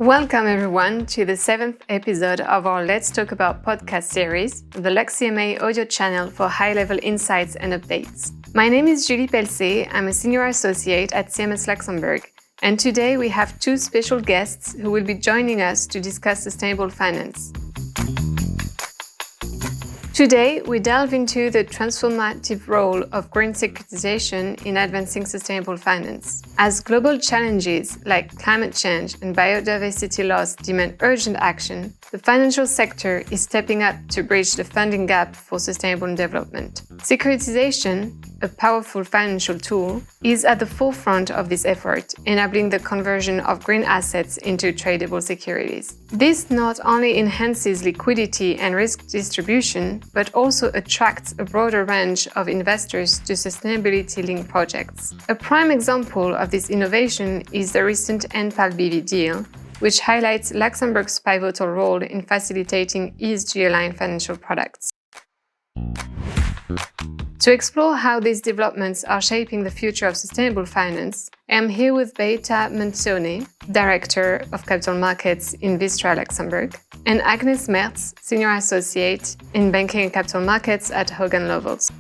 Welcome everyone to the 7th episode of our Let's Talk About podcast series, the Lux-CMA audio channel for high-level insights and updates. My name is Julie Pelcé, I'm a senior associate at CMS Luxembourg, and today we have two special guests who will be joining us to discuss sustainable finance. Today, we delve into the transformative role of green securitization in advancing sustainable finance. As global challenges like climate change and biodiversity loss demand urgent action, the financial sector is stepping up to bridge the funding gap for sustainable development. Securitization, a powerful financial tool, is at the forefront of this effort, enabling the conversion of green assets into tradable securities. This not only enhances liquidity and risk distribution, but also attracts a broader range of investors to sustainability-linked projects. A prime example of this innovation is the recent Enpal BV deal, which highlights Luxembourg's pivotal role in facilitating ESG-aligned financial products. To explore how these developments are shaping the future of sustainable finance, I am here with Beata Mantione, Director of Capital Markets in VISTRA Luxembourg, and Agnes Merz, Senior Associate in Banking and Capital Markets at Hogan Lovells.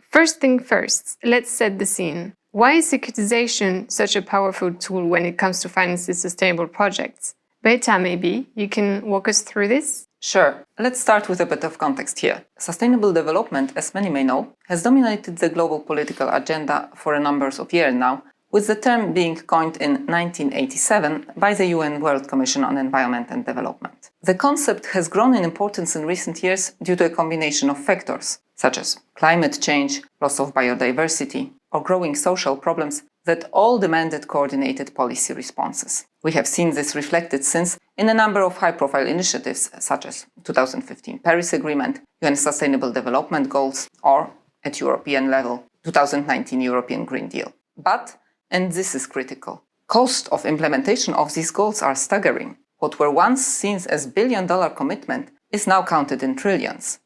First thing first, let's set the scene. Why is securitization such a powerful tool when it comes to financing sustainable projects? Beata, maybe you can walk us through this? Sure. Let's start with a bit of context here. Sustainable development, as many may know, has dominated the global political agenda for a number of years now, with the term being coined in 1987 by the UN World Commission on Environment and Development. The concept has grown in importance in recent years due to a combination of factors, such as climate change, loss of biodiversity, or growing social problems that all demanded coordinated policy responses. We have seen this reflected since in a number of high-profile initiatives such as 2015 Paris Agreement, UN Sustainable Development Goals, or, at European level, 2019 European Green Deal. But, and this is critical, cost of implementation of these goals are staggering. What were once seen as billion-dollar commitment is now counted in trillions.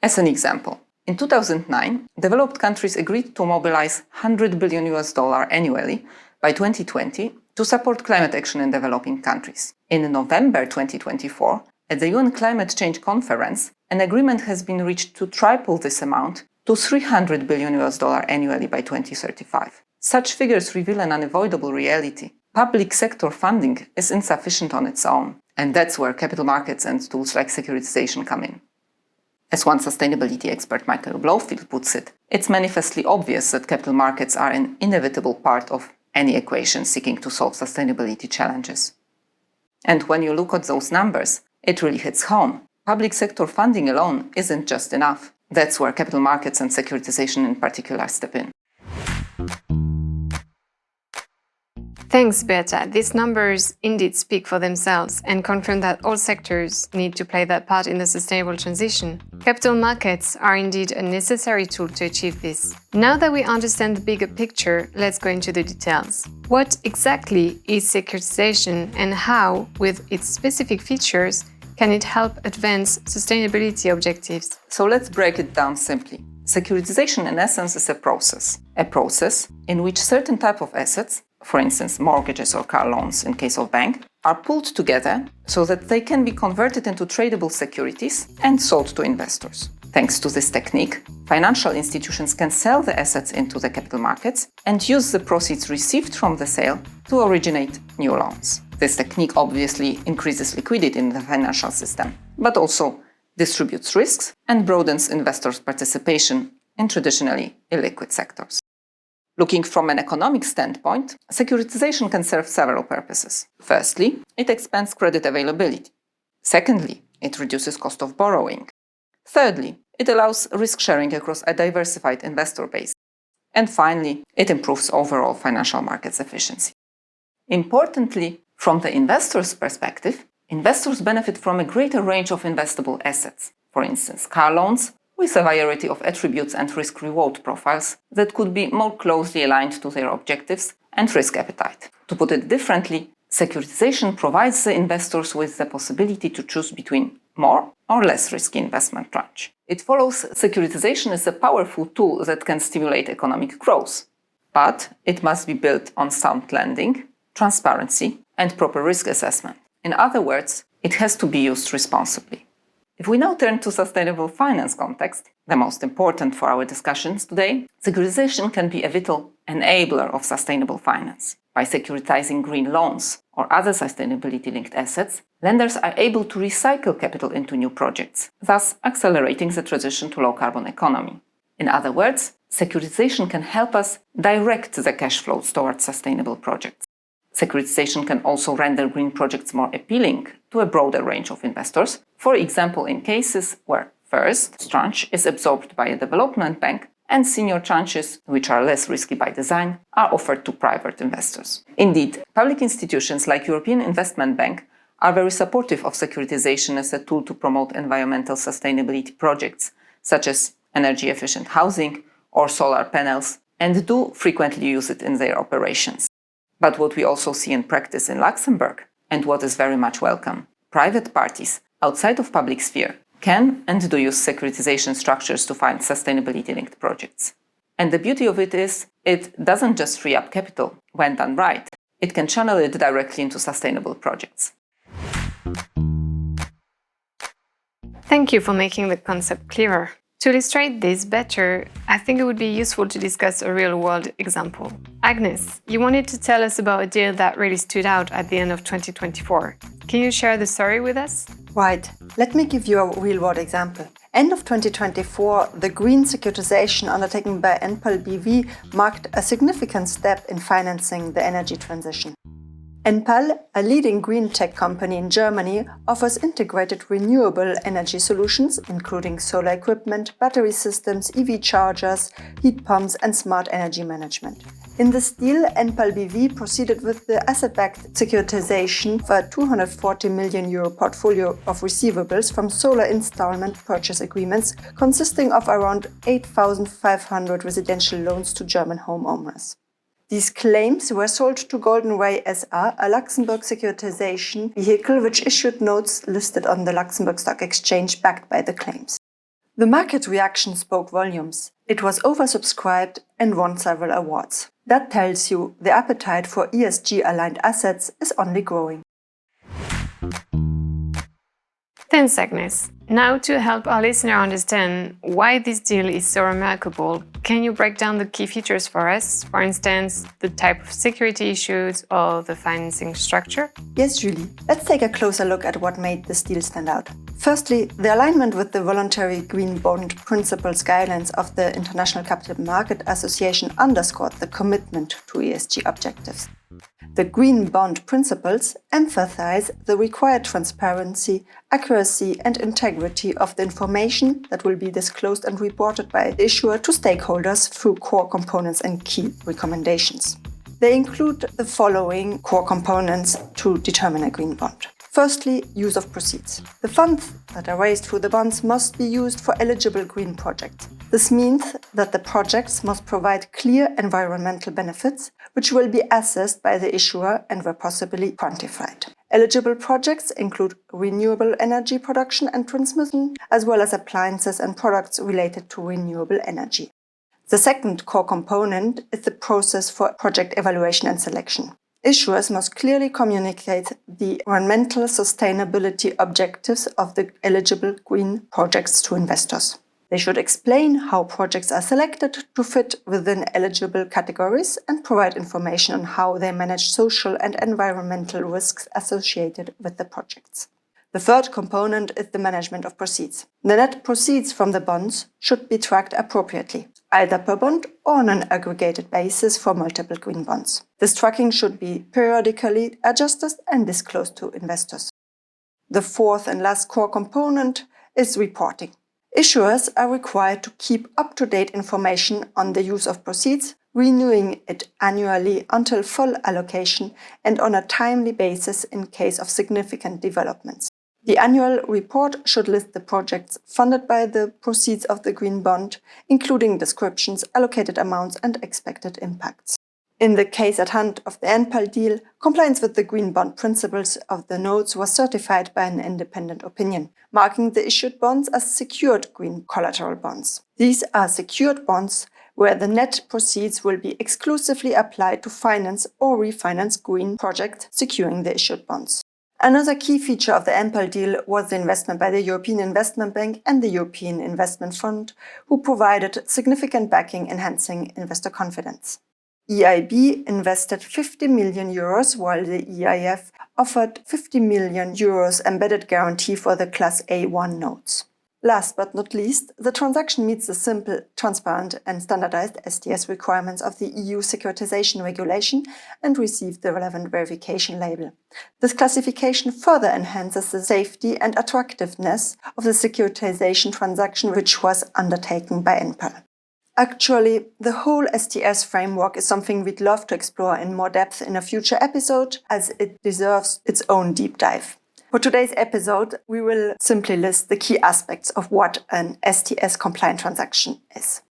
As an example, in 2009, developed countries agreed to mobilize $100 billion annually by 2020 to support climate action in developing countries. In November 2024, at the UN Climate Change Conference, an agreement has been reached to triple this amount to $300 billion annually by 2035. Such figures reveal an unavoidable reality. Public sector funding is insufficient on its own, and that's where capital markets and tools like securitization come in. As one sustainability expert, Michael Blowfield, puts it, it's manifestly obvious that capital markets are an inevitable part of any equation seeking to solve sustainability challenges. And when you look at those numbers, it really hits home. Public sector funding alone isn't just enough. That's where capital markets and securitization in particular step in. Thanks, Beata. These numbers indeed speak for themselves and confirm that all sectors need to play their part in the sustainable transition. Capital markets are indeed a necessary tool to achieve this. Now that we understand the bigger picture, let's go into the details. What exactly is securitization and how, with its specific features, can it help advance sustainability objectives? So let's break it down simply. Securitization in essence is a process in which certain type of assets, for instance mortgages or car loans in case of bank, are pulled together so that they can be converted into tradable securities and sold to investors. Thanks to this technique, financial institutions can sell the assets into the capital markets and use the proceeds received from the sale to originate new loans. This technique obviously increases liquidity in the financial system, but also distributes risks and broadens investors' participation in traditionally illiquid sectors. Looking from an economic standpoint, securitization can serve several purposes. Firstly, it expands credit availability. Secondly, it reduces cost of borrowing. Thirdly, it allows risk sharing across a diversified investor base. And finally, it improves overall financial markets efficiency. Importantly, from the investor's perspective, investors benefit from a greater range of investable assets. For instance, car loans with a variety of attributes and risk-reward profiles that could be more closely aligned to their objectives and risk appetite. To put it differently, securitization provides the investors with the possibility to choose between more or less risky investment tranche. It follows securitization is a powerful tool that can stimulate economic growth. but it must be built on sound lending, transparency, and proper risk assessment. In other words, it has to be used responsibly. If we now turn to sustainable finance context, the most important for our discussions today, securitization can be a vital enabler of sustainable finance. By securitizing green loans or other sustainability-linked assets, lenders are able to recycle capital into new projects, thus accelerating the transition to low-carbon economy. In other words, securitization can help us direct the cash flows towards sustainable projects. Securitization can also render green projects more appealing to a broader range of investors, for example in cases where first tranche is absorbed by a development bank and senior tranches, which are less risky by design, are offered to private investors. Indeed, public institutions like European Investment Bank are very supportive of securitization as a tool to promote environmental sustainability projects, such as energy-efficient housing or solar panels, and do frequently use it in their operations. But what we also see in practice in Luxembourg, and what is very much welcome, private parties outside of public sphere can and do use securitization structures to fund sustainability-linked projects. And the beauty of it is, it doesn't just free up capital when done right, it can channel it directly into sustainable projects. Thank you for making the concept clearer. To illustrate this better, I think it would be useful to discuss a real-world example. Agnes, you wanted to tell us about a deal that really stood out at the end of 2024. Can you share the story with us? Right. Let me give you a real-world example. End of 2024, the green securitization undertaken by Enpal BV marked a significant step in financing the energy transition. Enpal, a leading green tech company in Germany, offers integrated renewable energy solutions, including solar equipment, battery systems, EV chargers, heat pumps, and smart energy management. In this deal, Enpal BV proceeded with the asset-backed securitization for a €240 million portfolio of receivables from solar installment purchase agreements, consisting of around 8,500 residential loans to German homeowners. These claims were sold to Golden Ray SA, a Luxembourg securitization vehicle which issued notes listed on the Luxembourg Stock Exchange backed by the claims. The market reaction spoke volumes. It was oversubscribed and won several awards. That tells you the appetite for ESG-aligned assets is only growing. Thanks, Agnes. Now, to help our listener understand why this deal is so remarkable, can you break down the key features for us? For instance, the type of security issued or the financing structure? Yes, Julie. Let's take a closer look at what made this deal stand out. Firstly, the alignment with the voluntary green bond principles guidelines of the International Capital Market Association underscored the commitment to ESG objectives. The green bond principles emphasize the required transparency, accuracy, and integrity of the information that will be disclosed and reported by the issuer to stakeholders through core components and key recommendations. They include the following core components to determine a green bond. Firstly, use of proceeds. The funds that are raised through the bonds must be used for eligible green projects. This means that the projects must provide clear environmental benefits, which will be assessed by the issuer and where possibly quantified. Eligible projects include renewable energy production and transmission, as well as appliances and products related to renewable energy. The second core component is the process for project evaluation and selection. Issuers must clearly communicate the environmental sustainability objectives of the eligible green projects to investors. They should explain how projects are selected to fit within eligible categories and provide information on how they manage social and environmental risks associated with the projects. The third component is the management of proceeds. The net proceeds from the bonds should be tracked appropriately, either per bond or on an aggregated basis for multiple green bonds. This tracking should be periodically adjusted and disclosed to investors. The fourth and last core component is reporting. Issuers are required to keep up-to-date information on the use of proceeds, renewing it annually until full allocation and on a timely basis in case of significant developments. The annual report should list the projects funded by the proceeds of the green bond, including descriptions, allocated amounts, and expected impacts. In the case at hand of the Enpal deal, compliance with the green bond principles of the notes was certified by an independent opinion, marking the issued bonds as secured green collateral bonds. These are secured bonds where the net proceeds will be exclusively applied to finance or refinance green projects securing the issued bonds. Another key feature of the Enpal deal was the investment by the European Investment Bank and the European Investment Fund, who provided significant backing enhancing investor confidence. EIB invested 50 million euros, while the EIF offered 50 million euros embedded guarantee for the Class A1 notes. Last but not least, the transaction meets the simple, transparent and standardized STS requirements of the EU Securitisation regulation and received the relevant verification label. This classification further enhances the safety and attractiveness of the securitization transaction which was undertaken by Enpal. Actually, the whole STS framework is something we'd love to explore in more depth in a future episode, as it deserves its own deep dive. For today's episode, we will simply list the key aspects of what an STS-compliant transaction is.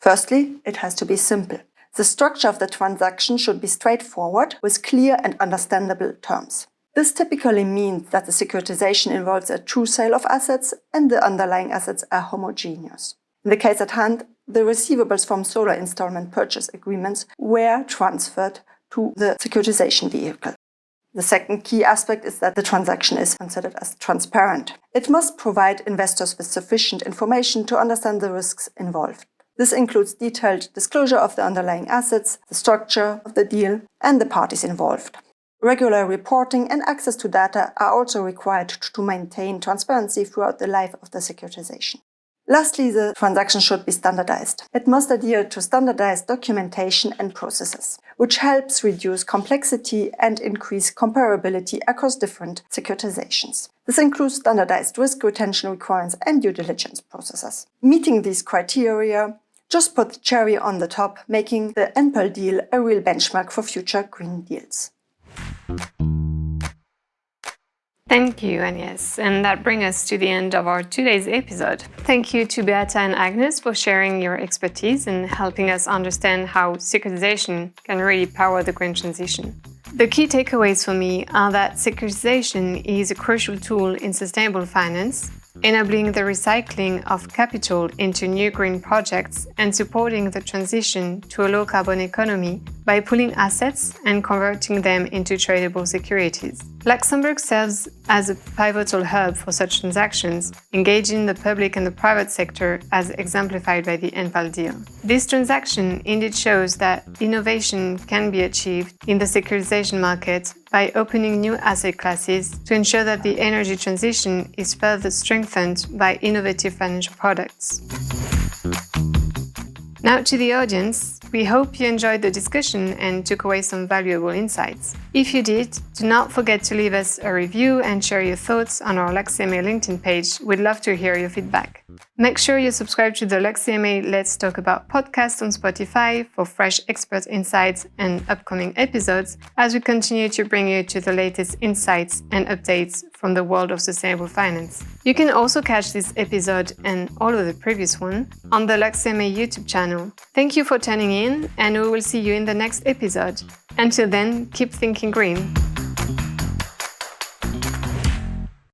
Firstly, it has to be simple. The structure of the transaction should be straightforward, with clear and understandable terms. This typically means that the securitization involves a true sale of assets and the underlying assets are homogeneous. In the case at hand, the receivables from solar installment purchase agreements were transferred to the securitization vehicle. The second key aspect is that the transaction is considered as transparent. It must provide investors with sufficient information to understand the risks involved. This includes detailed disclosure of the underlying assets, the structure of the deal, and the parties involved. Regular reporting and access to data are also required to maintain transparency throughout the life of the securitization. Lastly, the transaction should be standardized. It must adhere to standardized documentation and processes, which helps reduce complexity and increase comparability across different securitizations. This includes standardized risk retention requirements and due diligence processes. Meeting these criteria just put the cherry on the top, making the Enpal deal a real benchmark for future green deals. Thank you, Agnes. And that brings us to the end of our today's episode. Thank you to Beata and Agnes for sharing your expertise and helping us understand how securitization can really power the green transition. The key takeaways for me are that securitization is a crucial tool in sustainable finance, enabling the recycling of capital into new green projects and supporting the transition to a low-carbon economy by pooling assets and converting them into tradable securities. Luxembourg serves as a pivotal hub for such transactions, engaging the public and the private sector as exemplified by the Enpal deal. This transaction indeed shows that innovation can be achieved in the securitization market by opening new asset classes to ensure that the energy transition is further strengthened by innovative financial products. Now to the audience, we hope you enjoyed the discussion and took away some valuable insights. If you did, do not forget to leave us a review and share your thoughts on our LL.M LinkedIn page. We'd love to hear your feedback. Make sure you subscribe to the LL.M Let's Talk About podcast on Spotify for fresh expert insights and upcoming episodes as we continue to bring you to the latest insights and updates from the world of sustainable finance. You can also catch this episode and all of the previous one on the LL.M YouTube channel. Thank you for tuning in, and we will see you in the next episode. Until then, keep thinking green.